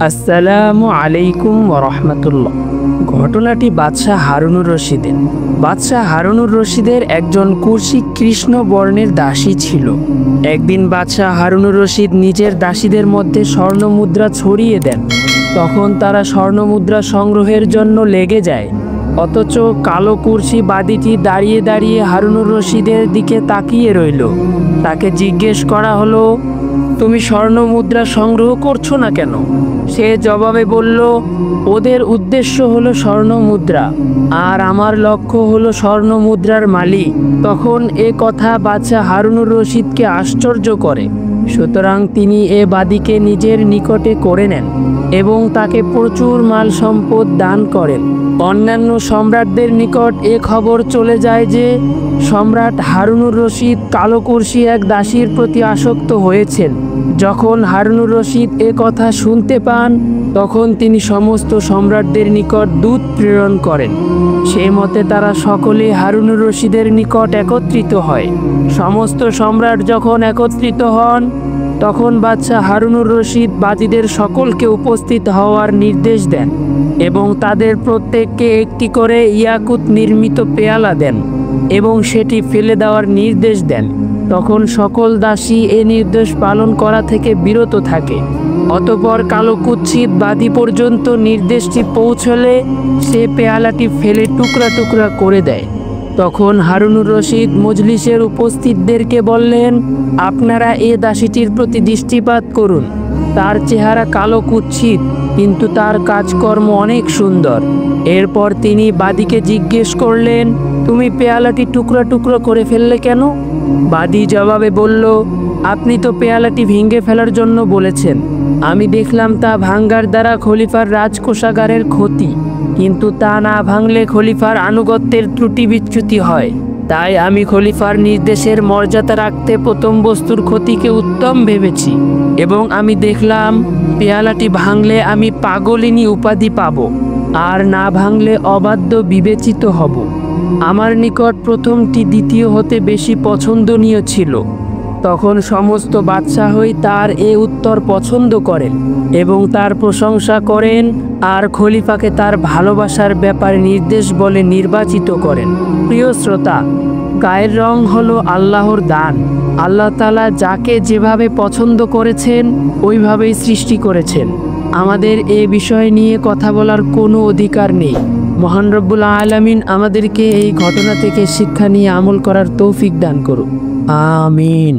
আসসালামু আলাইকুম ওরহমতুল্লাহ। ঘটনাটি বাদশাহ হারুনুর রশিদের। বাদশাহ হারুনুর রশিদের একজন কুরসি কৃষ্ণ বর্ণের দাসী ছিল। একদিন বাদশাহ হারুনুর রশিদ নিজের দাসীদের মধ্যে স্বর্ণমুদ্রা ছড়িয়ে দেন। তখন তারা স্বর্ণমুদ্রা সংগ্রহের জন্য লেগে যায়। অথচ কালো কুরসি বাদীটি দাঁড়িয়ে দাঁড়িয়ে হারুনুর রশিদের দিকে তাকিয়ে রইল। তাকে জিজ্ঞেস করা হলো, তুমি স্বর্ণ মুদ্রা সংগ্রহ করছো না কেন? সে জবাবে বলল, ওদের উদ্দেশ্য হলো স্বর্ণ মুদ্রা, আর আমার লক্ষ্য হলো স্বর্ণ মুদ্রার মালিক। তখন এ কথা বাদশাহ হারুনুর রশিদকে আশ্চর্য করে। সুতরাং তিনি এ বাদীকে নিজের নিকটে করে নেন এবং তাকে প্রচুর মাল সম্পদ দান করেন। অন্যান্য সম্রাটদের নিকট এ খবর চলে যায় যে সম্রাট হারুনুর রশিদ কালো কুরসি এক দাসীর প্রতি আসক্ত হয়েছেন। যখন হারুনুর রশিদ এ কথা শুনতে পান, তখন তিনি সমস্ত সম্রাটদের নিকট দূত প্রেরণ করেন। সে মতে তারা সকলে হারুনুর রশিদের নিকট একত্রিত হয়। সমস্ত সম্রাট যখন একত্রিত হন, তখন বাদশাহ হারুনুর রশিদ বাদীদের সকলকে উপস্থিত হওয়ার নির্দেশ দেন এবং তাদের প্রত্যেককে একটি করে ইয়াকুত নির্মিত পেয়ালা দেন এবং সেটি ফেলে দেওয়ার নির্দেশ দেন। তখন সকল দাসী এ নির্দেশ পালন করা থেকে বিরত থাকে। অতঃপর কালো কুৎসিত বাদী পর্যন্ত নির্দেশটি পৌঁছলে সে পেয়ালাটি ফেলে টুকরা টুকরা করে দেয়। তখন হারুনুর রশিদ মজলিসের উপস্থিতদেরকে বললেন, আপনারা এ দাসীটির প্রতি দৃষ্টিপাত করুন। তার চেহারা কালো কুৎসিত, কিন্তু তার কাজকর্ম অনেক সুন্দর। এরপর তিনি বাদীকে জিজ্ঞেস করলেন, তুমি পেয়ালাটি টুকরা টুকরো করে ফেললে কেন? বাদী জবাবে বলল, আপনি তো পেয়ালাটি ভেঙে ফেলার জন্য বলেছেন। আমি দেখলাম তা ভাঙ্গার দ্বারা খলিফার রাজকোষাগারের ক্ষতি, কিন্তু তা না ভাঙলে খলিফার আনুগত্যের ত্রুটি বিচ্যুতি হয়। তাই আমি খলিফার নির্দেশের মর্যাদা রাখতে প্রথম বস্তুর ক্ষতিকে উত্তম ভেবেছি এবং আমি দেখলাম পেয়ালাটি ভাঙলে আমি পাগলিনী উপাধি পাব, আর না ভাঙলে অবাধ্য বিবেচিত হব। আমার নিকট প্রথমটি দ্বিতীয় হতে বেশি পছন্দনীয় ছিল। তখন সমস্ত বাদশাহই তার এ উত্তর পছন্দ করেন এবং তার প্রশংসা করেন, আর খলিফাকে তার ভালোবাসার ব্যাপারে নির্দেশ বলে নির্বাচিত করেন। প্রিয় শ্রোতা, গায়ের রং হলো আল্লাহর দান। আল্লাহ তাআলা যাকে যেভাবে পছন্দ করেছেন ওইভাবেই সৃষ্টি করেছেন। আমাদের এ বিষয় নিয়ে কথা বলার কোনো অধিকার নেই। মহান রব্বুল আলামিন আমাদেরকে এই ঘটনা থেকে শিক্ষা নিয়ে আমল করার তৌফিক দান করুন। আমিন।